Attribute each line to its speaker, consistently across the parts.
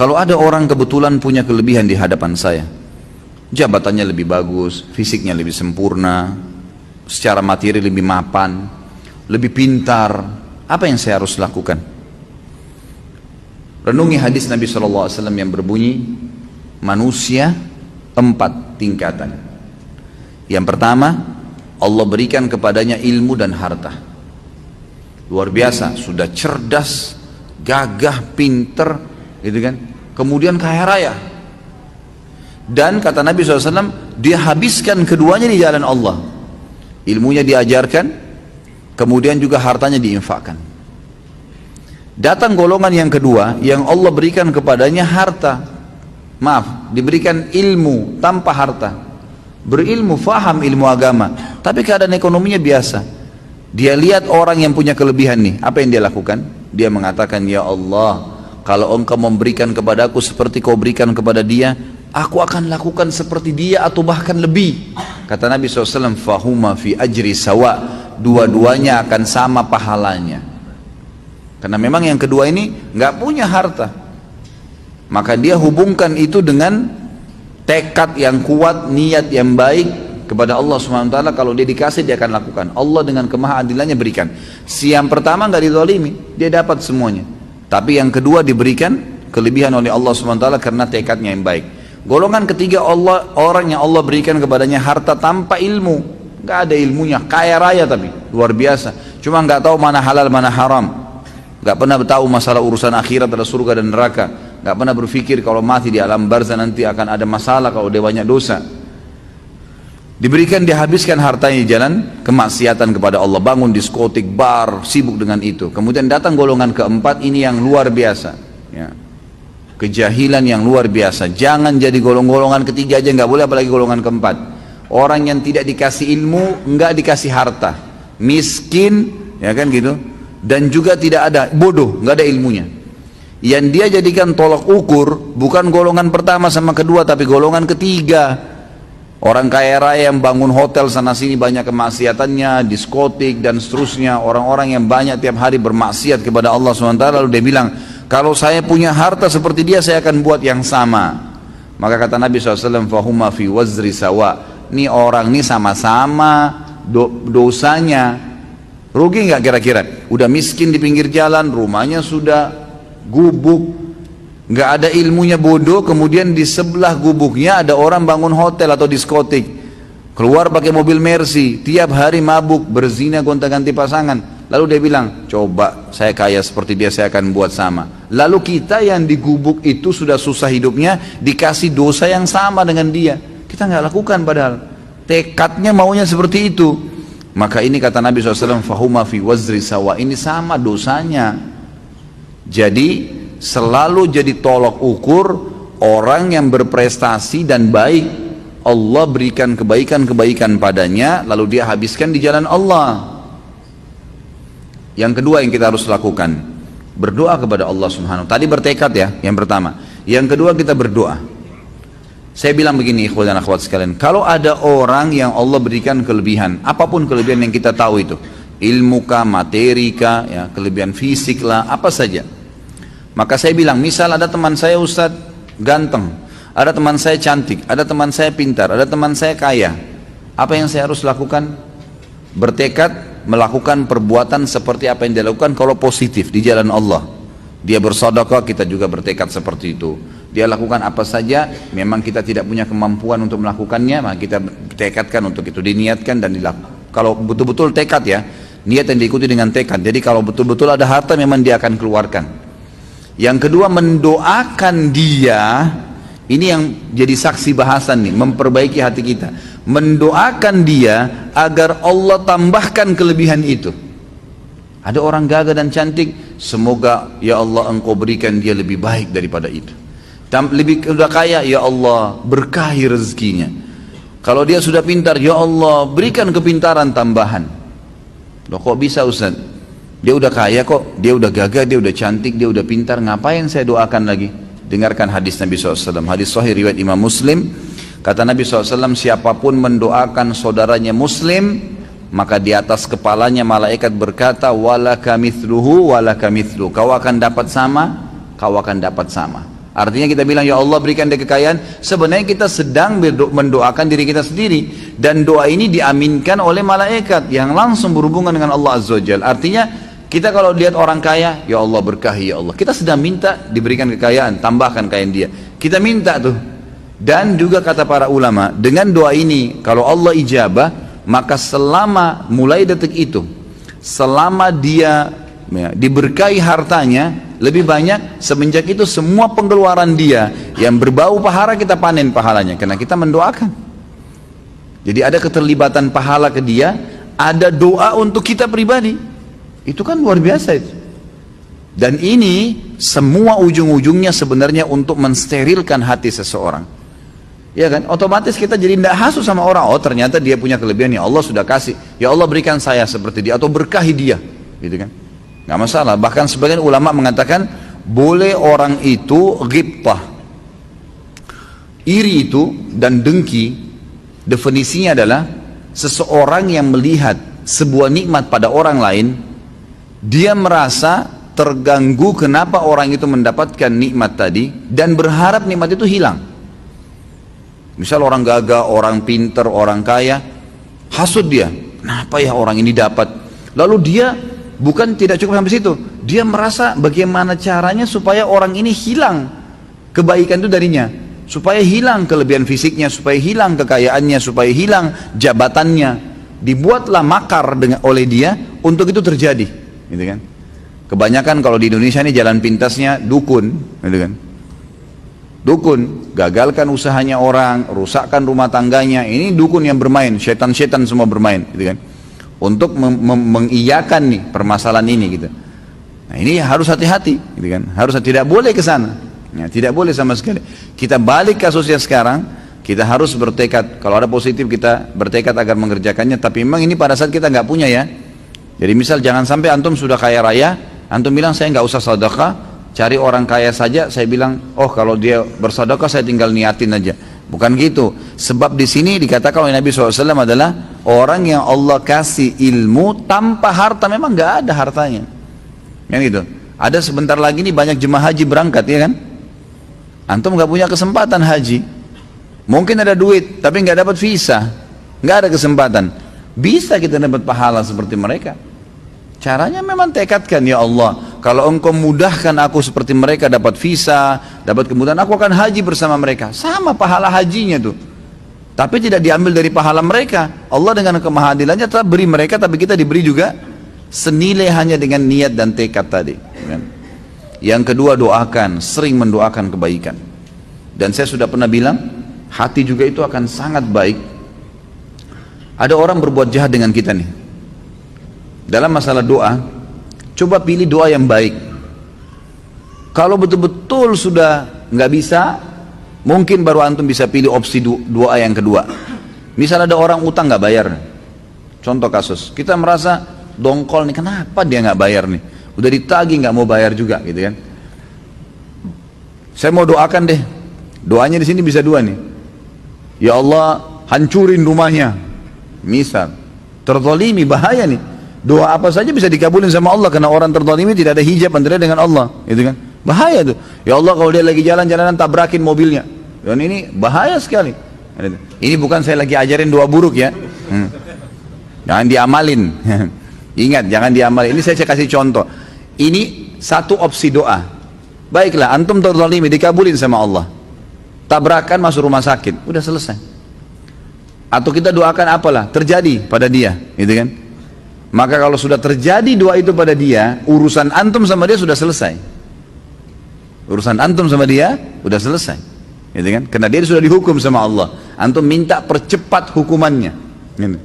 Speaker 1: Kalau ada orang kebetulan punya kelebihan di hadapan saya, jabatannya lebih bagus, fisiknya lebih sempurna, secara materi lebih mapan, lebih pintar, apa yang saya harus lakukan? Renungi hadis Nabi SAW yang berbunyi, manusia 4 tingkatan. Yang pertama, Allah berikan kepadanya ilmu dan harta. Luar biasa, sudah cerdas, gagah, pinter, gitu kan? Kemudian kaya raya. Dan kata Nabi SAW, dia habiskan keduanya di jalan Allah. Ilmunya diajarkan, kemudian juga hartanya diinfakkan. Datang golongan yang kedua, yang Allah berikan kepadanya harta. Maaf, diberikan ilmu tanpa harta. Berilmu, faham ilmu agama, tapi keadaan ekonominya biasa. Dia lihat orang yang punya kelebihan nih, apa yang dia lakukan? Dia mengatakan, ya Allah, kalau engkau memberikan kepadaku seperti kau berikan kepada dia, aku akan lakukan seperti dia atau bahkan lebih. Kata Nabi SAW, fahuma fi ajri sawa, dua-duanya akan sama pahalanya. Karena memang yang kedua ini nggak punya harta, maka dia hubungkan itu dengan tekad yang kuat, niat yang baik kepada Allah SWT. Kalau dia dikasih, dia akan lakukan. Allah dengan kemahaadilannya berikan. Si yang pertama nggak dizalimi, dia dapat semuanya. Tapi yang kedua diberikan kelebihan oleh Allah SWT karena tekadnya yang baik. Golongan ketiga, orang yang Allah berikan kepadanya harta tanpa ilmu, nggak ada ilmunya, kaya raya tapi luar biasa, cuma nggak tahu mana halal mana haram, nggak pernah tahu masalah urusan akhirat, ada surga dan neraka, nggak pernah berpikir kalau mati di alam barzah nanti akan ada masalah kalau dia banyak dosa. Diberikan, dihabiskan hartanya di jalan kemaksiatan kepada Allah, bangun diskotik, bar, sibuk dengan itu. Kemudian datang golongan keempat, ini yang luar biasa, ya. Kejahilan yang luar biasa. Jangan jadi golongan ketiga aja nggak boleh, apalagi golongan keempat. Orang yang tidak dikasih ilmu, nggak dikasih harta, miskin, ya kan gitu, dan juga tidak ada, bodoh, nggak ada ilmunya. Yang dia jadikan tolak ukur bukan golongan pertama sama kedua, tapi golongan ketiga. Orang kaya raya yang bangun hotel sana sini banyak kemaksiatannya, diskotik dan seterusnya. Orang-orang yang banyak tiap hari bermaksiat kepada Allah SWT, lalu dia bilang, kalau saya punya harta seperti dia, saya akan buat yang sama. Maka kata Nabi SAW, fahuma fi wazri sawa. Ini orang ini sama-sama dosanya. Rugi nggak kira-kira? Udah miskin di pinggir jalan, rumahnya sudah gubuk, nggak ada ilmunya, bodoh. Kemudian di sebelah gubuknya ada orang bangun hotel atau diskotik, keluar pakai mobil Mercy, tiap hari mabuk, berzina, gonta-ganti pasangan. Lalu dia bilang, coba saya kaya seperti dia, saya akan buat sama. Lalu kita yang di gubuk itu sudah susah hidupnya, dikasih dosa yang sama dengan dia, kita nggak lakukan, padahal tekadnya maunya seperti itu. Maka ini kata Nabi SAW, fahuma fi wazri sawa, ini sama dosanya. Jadi selalu jadi tolok ukur orang yang berprestasi dan baik, Allah berikan kebaikan-kebaikan padanya, lalu dia habiskan di jalan Allah. Yang kedua yang kita harus lakukan, berdoa kepada Allah Subhanahu. Tadi bertekad ya, yang pertama. Yang kedua kita berdoa. Saya bilang begini, ikhwan dan akhwat sekalian, kalau ada orang yang Allah berikan kelebihan, apapun kelebihan yang kita tahu itu, ilmu kah, materi kah, ya, kelebihan fisik lah, apa saja. Maka saya bilang, misal ada teman saya Ustadz ganteng, ada teman saya cantik, ada teman saya pintar, ada teman saya kaya, apa yang saya harus lakukan? Bertekad melakukan perbuatan seperti apa yang dia lakukan kalau positif di jalan Allah. Dia bersedekah, kita juga bertekad seperti itu. Dia lakukan apa saja, memang kita tidak punya kemampuan untuk melakukannya, maka kita tekadkan untuk itu, diniatkan dan dilakukan. Kalau betul-betul tekad ya, niat yang diikuti dengan tekad. Jadi kalau betul-betul ada harta, memang dia akan keluarkan. Yang kedua, mendoakan dia. Ini yang jadi saksi bahasan nih, memperbaiki hati kita. Mendoakan dia agar Allah tambahkan kelebihan itu. Ada orang gagah dan cantik, semoga ya Allah engkau berikan dia lebih baik daripada itu. Lebih sudah kaya, ya Allah berkahi rezekinya. Kalau dia sudah pintar, ya Allah berikan kepintaran tambahan. Loh kok bisa Ustaz? Dia udah kaya kok, dia udah gagah, dia udah cantik, dia udah pintar, ngapain saya doakan lagi? Dengarkan hadis Nabi SAW, hadis sahih riwayat Imam Muslim. Kata Nabi SAW, siapapun mendoakan saudaranya Muslim, maka di atas kepalanya malaikat berkata, walaka mithluhu walaka mithlu, kau akan dapat sama, kau akan dapat sama. Artinya kita bilang, ya Allah berikan dia kekayaan, sebenarnya kita sedang mendoakan diri kita sendiri. Dan doa ini diaminkan oleh malaikat yang langsung berhubungan dengan Allah Azza wa Jalla. Artinya kita kalau lihat orang kaya, ya Allah berkahi ya Allah, kita sedang minta diberikan kekayaan, tambahkan kekayaan dia. Kita minta tuh. Dan juga kata para ulama, dengan doa ini kalau Allah ijabah, maka selama mulai detik itu, selama dia diberkahi hartanya lebih banyak, semenjak itu semua pengeluaran dia yang berbau pahala kita panen pahalanya, karena kita mendoakan. Jadi ada keterlibatan pahala ke dia, ada doa untuk kita pribadi. Itu kan luar biasa itu. Dan ini semua ujung-ujungnya sebenarnya untuk mensterilkan hati seseorang. Ya kan, otomatis kita jadi tidak hasut sama orang. Oh ternyata dia punya kelebihan, ya Allah sudah kasih, ya Allah berikan saya seperti dia, atau berkahi dia, gitu kan, nggak masalah. Bahkan sebagian ulama mengatakan boleh orang itu ghibtah, iri itu dan dengki. Definisinya adalah seseorang yang melihat sebuah nikmat pada orang lain, dia merasa terganggu kenapa orang itu mendapatkan nikmat tadi dan berharap nikmat itu hilang. Misal orang gagah, orang pinter, orang kaya, hasut dia, kenapa ya orang ini dapat. Lalu dia bukan tidak cukup sampai situ, dia merasa bagaimana caranya supaya orang ini hilang kebaikan itu darinya, supaya hilang kelebihan fisiknya, supaya hilang kekayaannya, supaya hilang jabatannya. Dibuatlah makar oleh dia untuk itu terjadi, gitu kan. Kebanyakan kalau di Indonesia ini jalan pintasnya dukun, gitu kan. Dukun, gagalkan usahanya orang, rusakkan rumah tangganya. Ini dukun yang bermain, setan-setan semua bermain, gitu kan. Untuk mengiyakan nih permasalahan ini, gitu. Nah ini harus hati-hati, gitu kan. Harus, tidak boleh ke sana, ya, tidak boleh sama sekali. Kita balik kasusnya sekarang, kita harus bertekad. Kalau ada positif kita bertekad agar mengerjakannya. Tapi memang ini pada saat kita nggak punya ya. Jadi misal jangan sampai antum sudah kaya raya, antum bilang saya nggak usah sedekah. Cari orang kaya saja, saya bilang, oh kalau dia bersedekah saya tinggal niatin aja. Bukan gitu. Sebab di sini dikatakan oleh Nabi SAW adalah orang yang Allah kasih ilmu tanpa harta, memang nggak ada hartanya. Yang itu. Ada sebentar lagi nih banyak jemaah haji berangkat, ya kan? Antum nggak punya kesempatan haji. Mungkin ada duit, tapi nggak dapat visa, nggak ada kesempatan. Bisa kita dapat pahala seperti mereka. Caranya memang tekadkan, ya Allah, kalau engkau mudahkan aku seperti mereka dapat visa, dapat kemudahan, aku akan haji bersama mereka. Sama pahala hajinya tuh. Tapi tidak diambil dari pahala mereka. Allah dengan kemahadilannya telah beri mereka, tapi kita diberi juga senilai hanya dengan niat dan tekad tadi. Yang kedua, doakan, sering mendoakan kebaikan. Dan saya sudah pernah bilang, hati juga itu akan sangat baik. Ada orang berbuat jahat dengan kita nih. Dalam masalah doa, coba pilih doa yang baik. Kalau betul-betul sudah nggak bisa, mungkin baru antum bisa pilih opsi doa yang kedua. Misal ada orang utang nggak bayar, contoh kasus, kita merasa dongkol nih, kenapa dia nggak bayar nih? Udah ditagih nggak mau bayar juga, gitu kan? Saya mau doakan deh, doanya di sini bisa dua nih. Ya Allah, hancurin rumahnya, misal, terzalimi, bahaya nih. Doa apa saja bisa dikabulin sama Allah, karena orang terzalimi tidak ada hijab antara dengan Allah, gitu kan? Bahaya tuh. Ya Allah, kalau dia lagi jalan-jalanan tabrakin mobilnya, dan ini bahaya sekali. Ini bukan saya lagi ajarin doa buruk ya. Jangan diamalin. Ingat, jangan diamalin. Ini saya kasih contoh. Ini satu opsi doa. Baiklah, antum terzalimi, dikabulin sama Allah. Tabrakan masuk rumah sakit, udah selesai. Atau kita doakan apalah, terjadi pada dia, gitu kan? Maka kalau sudah terjadi doa itu pada dia, urusan antum sama dia sudah selesai. Urusan antum sama dia sudah selesai, gitu kan? Karena dia sudah dihukum sama Allah. Antum minta percepat hukumannya. Gitu.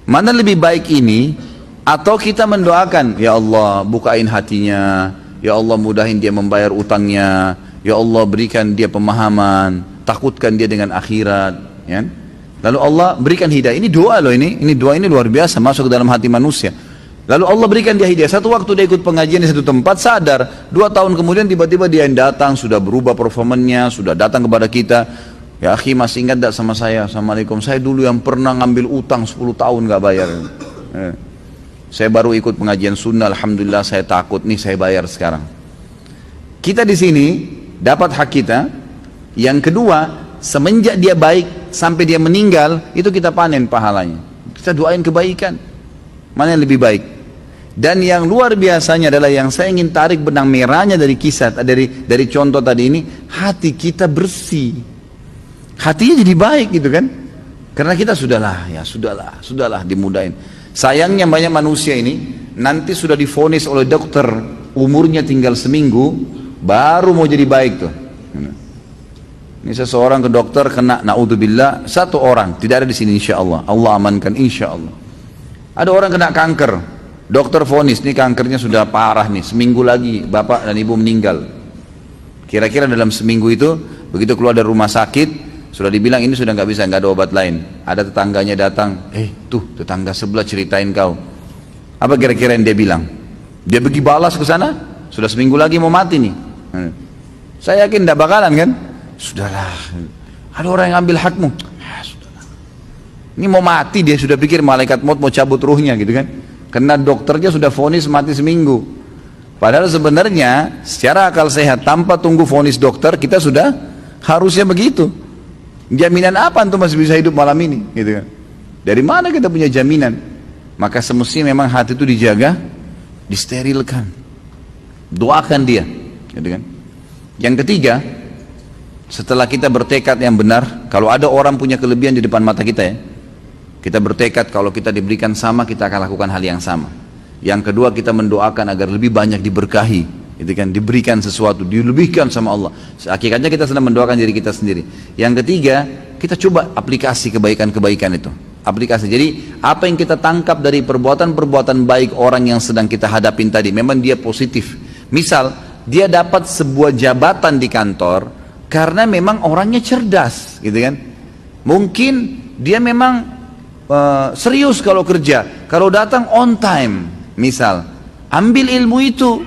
Speaker 1: Mana lebih baik ini, atau kita mendoakan, ya Allah bukain hatinya, ya Allah mudahin dia membayar utangnya, ya Allah berikan dia pemahaman, takutkan dia dengan akhirat, ya? Lalu Allah berikan hidayah. Ini doa loh, ini doa ini luar biasa, masuk ke dalam hati manusia. Lalu Allah berikan dia hidayah. Satu waktu dia ikut pengajian di satu tempat, sadar 2 tahun kemudian tiba-tiba dia yang datang, sudah berubah performanya, sudah datang kepada kita. Ya akhi, masih ingat tak sama saya? Assalamualaikum, saya dulu yang pernah ngambil utang 10 tahun gak bayar. Saya baru ikut pengajian sunnah, alhamdulillah saya takut nih, saya bayar sekarang. Kita di sini dapat hak kita. Yang kedua, semenjak dia baik sampai dia meninggal, itu kita panen pahalanya. Kita doain kebaikan. Mana yang lebih baik? Dan yang luar biasanya adalah yang saya ingin tarik benang merahnya dari kisah, dari contoh tadi ini, hati kita bersih. Hatinya jadi baik gitu kan? Karena kita sudahlah dimudahin. Sayangnya banyak manusia ini nanti sudah divonis oleh dokter, umurnya tinggal seminggu, baru mau jadi baik tuh. Ini seseorang ke dokter kena, naudzubillah, satu orang, tidak ada di sini insya Allah, Allah amankan insya Allah. Ada orang kena kanker, dokter vonis, ini kankernya sudah parah nih, seminggu lagi bapak dan ibu meninggal. Kira-kira dalam seminggu itu, begitu keluar dari rumah sakit, sudah dibilang ini sudah nggak bisa, nggak ada obat lain. Ada tetangganya datang, tuh tetangga sebelah ceritain kau. Apa kira-kira yang dia bilang? Dia pergi balas ke sana, sudah seminggu lagi mau mati nih. Saya yakin tidak bakalan kan? Sudahlah, ada orang yang ambil hakmu. Sudahlah. Ini mau mati, dia sudah pikir malaikat maut mau cabut ruhnya gitu kan? Karena dokternya sudah vonis mati seminggu. Padahal sebenarnya secara akal sehat tanpa tunggu vonis dokter kita sudah harusnya begitu. Jaminan apa antum masih bisa hidup malam ini gitu kan? Dari mana kita punya jaminan? Maka semestinya memang hati itu dijaga, disterilkan. Doakan dia, gitu kan? Yang ketiga, setelah kita bertekad yang benar, kalau ada orang punya kelebihan di depan mata kita ya, kita bertekad kalau kita diberikan sama, kita akan lakukan hal yang sama. Yang kedua, kita mendoakan agar lebih banyak diberkahi, gitu kan, diberikan sesuatu, dilebihkan sama Allah. Hakikatnya kita sedang mendoakan diri kita sendiri. Yang ketiga, kita coba aplikasi kebaikan-kebaikan itu. Aplikasi. Jadi apa yang kita tangkap dari perbuatan-perbuatan baik orang yang sedang kita hadapin tadi, memang dia positif. Misal, dia dapat sebuah jabatan di kantor karena memang orangnya cerdas, gitu kan. Mungkin dia memang serius kalau kerja, kalau datang on time, misal. Ambil ilmu itu.